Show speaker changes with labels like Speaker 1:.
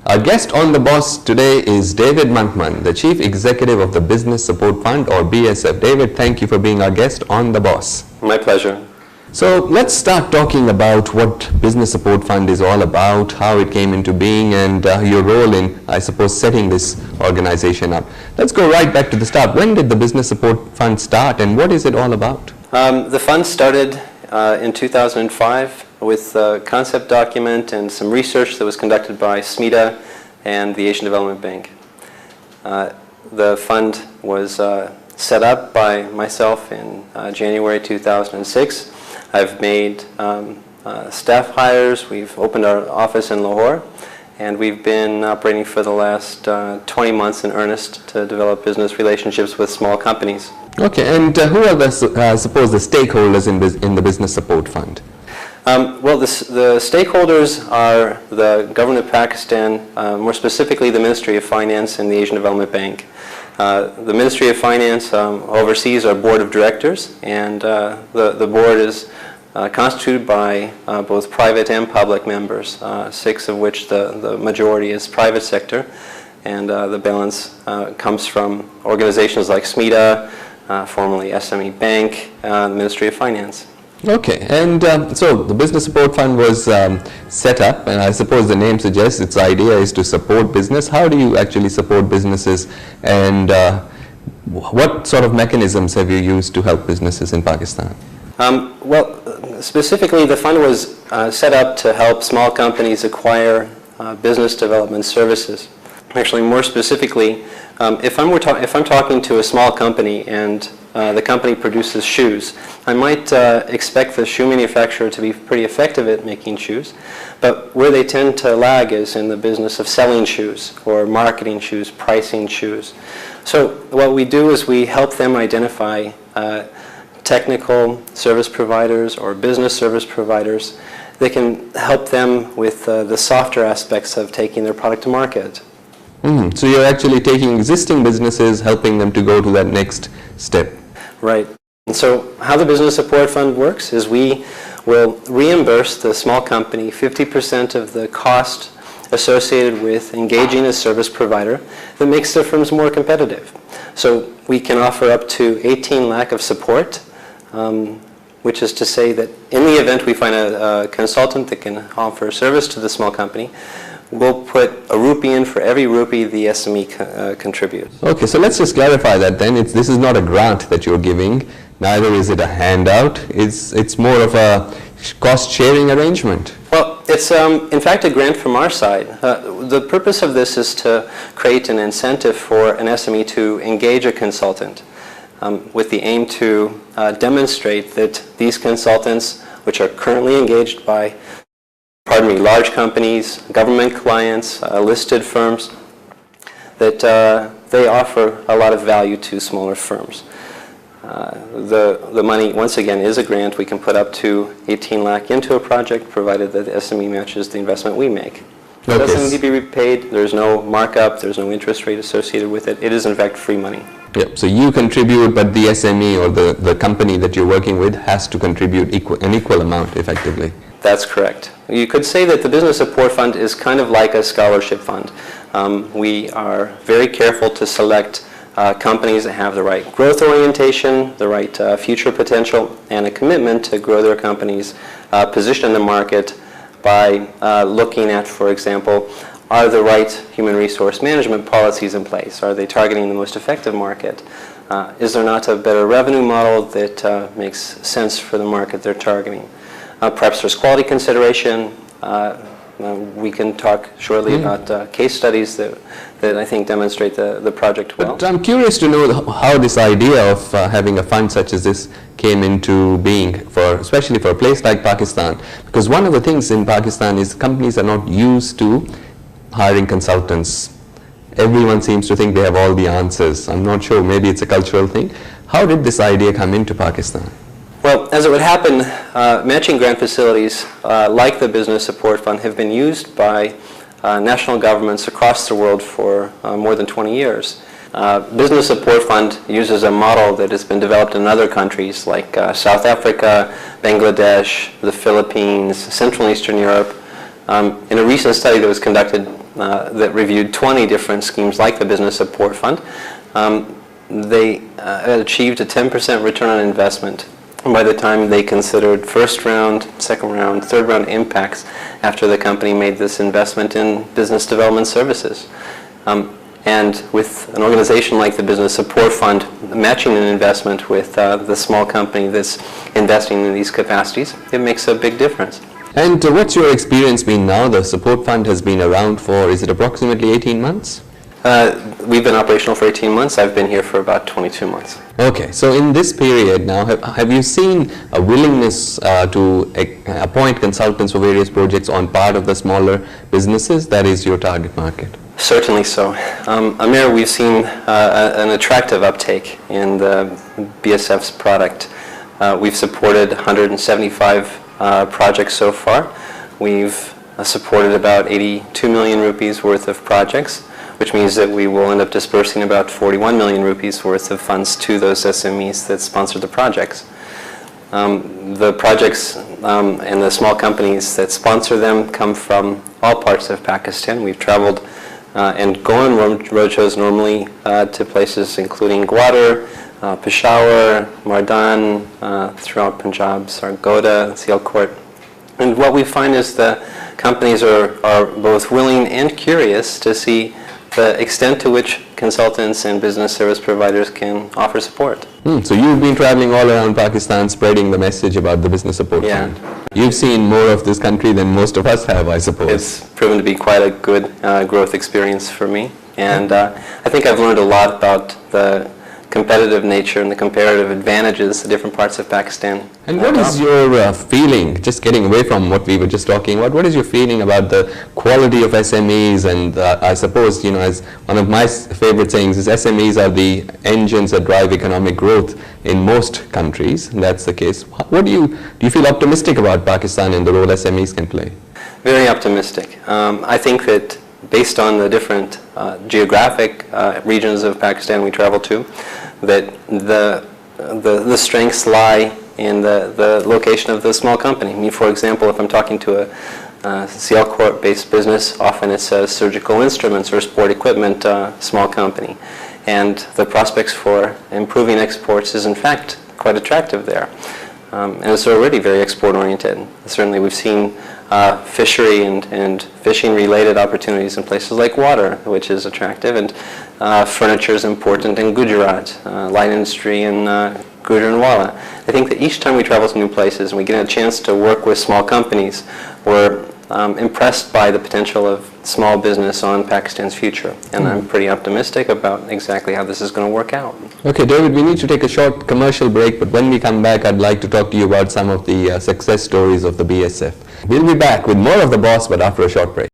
Speaker 1: Our guest on The Boss today is David Monkman, the Chief Executive of the Business Support Fund, or BSF. David, thank you for being our guest on The Boss.
Speaker 2: My pleasure.
Speaker 1: So let's start talking about what Business Support Fund is all about, how it came into being, and your role in, I suppose, setting this organization up. Let's go right back to the start. When did the Business Support Fund start, and what is it all about?
Speaker 2: The fund started in 2005 with a concept document and some research that was conducted by SMETA and the Asian Development Bank. The fund was set up by myself in January 2006. I've made staff hires. We've opened our office in Lahore, and we've been operating for the last 20 months in earnest to develop business relationships with small companies.
Speaker 1: Okay, and who are the stakeholders in the Business Support Fund?
Speaker 2: Well, the stakeholders are the government of Pakistan, more specifically the Ministry of Finance and the Asian Development Bank. The Ministry of Finance oversees our board of directors, and the board is constituted by both private and public members, 6 of which the majority is private sector, and the balance comes from organizations like SMETA, formerly SME Bank, the Ministry of Finance.
Speaker 1: Okay, and so the Business Support Fund was set up, and I suppose the name suggests its idea is to support business. How do you actually support businesses, and what sort of mechanisms have you used to help businesses in Pakistan?
Speaker 2: Well, specifically the fund was set up to help small companies acquire business development services. Actually, more specifically, if I'm talking to a small company and the company produces shoes, I might expect the shoe manufacturer to be pretty effective at making shoes, but where they tend to lag is in the business of selling shoes or marketing shoes, pricing shoes. So what we do is we help them identify technical service providers or business service providers that can help them with the softer aspects of taking their product to market.
Speaker 1: So you're actually taking existing businesses, helping them to go to that next step.
Speaker 2: Right. And so how the Business Support Fund works is we will reimburse the small company 50% of the cost associated with engaging a service provider that makes their firms more competitive. So we can offer up to 18 lakh of support, which is to say that in the event we find a consultant that can offer service to the small company, we'll put a rupee in for every rupee the SME contributes.
Speaker 1: Okay, so let's just clarify that then. This is not a grant that you're giving, neither is it a handout. It's more of a cost-sharing arrangement.
Speaker 2: Well, it's in fact a grant from our side. The purpose of this is to create an incentive for an SME to engage a consultant with the aim to demonstrate that these consultants, which are currently engaged by large companies, government clients, listed firms, that they offer a lot of value to smaller firms. The money, once again, is a grant. We can put up to 18 lakh into a project, provided that the SME matches the investment we make. It doesn't need to be repaid. There's no markup. There's no interest rate associated with it. It is, in fact, free money.
Speaker 1: Yep. So you contribute, but the SME or the company that you're working with has to contribute an equal amount, effectively.
Speaker 2: That's correct. You could say that the Business Support Fund is kind of like a scholarship fund. We are very careful to select companies that have the right growth orientation, the right future potential, and a commitment to grow their company's position in the market by looking at, for example, are the right human resource management policies in place? Are they targeting the most effective market? Is there not a better revenue model that makes sense for the market they're targeting? Perhaps there's quality consideration. We can talk shortly about case studies that I think demonstrate the project well.
Speaker 1: But I'm curious to know how this idea of having a fund such as this came into being, especially for a place like Pakistan. Because one of the things in Pakistan is companies are not used to hiring consultants. Everyone seems to think they have all the answers. I'm not sure, maybe it's a cultural thing. How did this idea come into Pakistan?
Speaker 2: Well, as it would happen, matching grant facilities like the Business Support Fund have been used by national governments across the world for more than 20 years. Business Support Fund uses a model that has been developed in other countries like South Africa, Bangladesh, the Philippines, Central and Eastern Europe. In a recent study that was conducted that reviewed 20 different schemes like the Business Support Fund. They achieved a 10% return on investment by the time they considered first round, second round, third round impacts after the company made this investment in business development services. And with an organization like the Business Support Fund matching an investment with the small company that's investing in these capacities, it makes a big difference.
Speaker 1: And what's your experience been now? The support fund has been around for, is it approximately 18 months?
Speaker 2: We've been operational for 18 months. I've been here for about 22 months.
Speaker 1: Okay, so in this period now, have you seen a willingness to appoint consultants for various projects on part of the smaller businesses? That is your target market.
Speaker 2: Certainly so. Amir, we've seen an attractive uptake in the BSF's product. We've supported 175 projects so far. We've supported about 82 million rupees worth of projects, which means that we will end up dispersing about 41 million rupees worth of funds to those SMEs that sponsor the projects. The projects and the small companies that sponsor them come from all parts of Pakistan. We've traveled and go on roadshows normally to places including Gwadar, Peshawar, Mardan, throughout Punjab, Sargodha, Sialkot. And what we find is the companies are both willing and curious to see the extent to which consultants and business service providers can offer support.
Speaker 1: So you've been traveling all around Pakistan spreading the message about the Business Support Fund. You've seen more of this country than most of us have, I suppose.
Speaker 2: It's proven to be quite a good growth experience for me. And I think I've learned a lot about the competitive nature and the comparative advantages the different parts of Pakistan.
Speaker 1: And what is your feeling, just getting away from what we were just talking about, what is your feeling about the quality of SMEs? And I suppose, you know, as one of my favorite sayings is SMEs are the engines that drive economic growth in most countries, and that's the case. What do you feel optimistic about Pakistan and the role SMEs can play?
Speaker 2: Very optimistic. I think that based on the different geographic regions of Pakistan we travel to, that the strengths lie in the location of the small company. I mean, for example, if I'm talking to a Sialkot-based business, often it's a surgical instruments or sport equipment small company. And the prospects for improving exports is in fact quite attractive there. And it's already very export-oriented. Certainly we've seen fishery and fishing-related opportunities in places like water, which is attractive, and furniture is important in Gujarat, light industry in Gujranwala. I think that each time we travel to new places and we get a chance to work with small companies, we're impressed by the potential of small business on Pakistan's future. And I'm pretty optimistic about exactly how this is going to work out.
Speaker 1: Okay, David, we need to take a short commercial break, but when we come back, I'd like to talk to you about some of the success stories of the BSF. We'll be back with more of The Boss, but after a short break.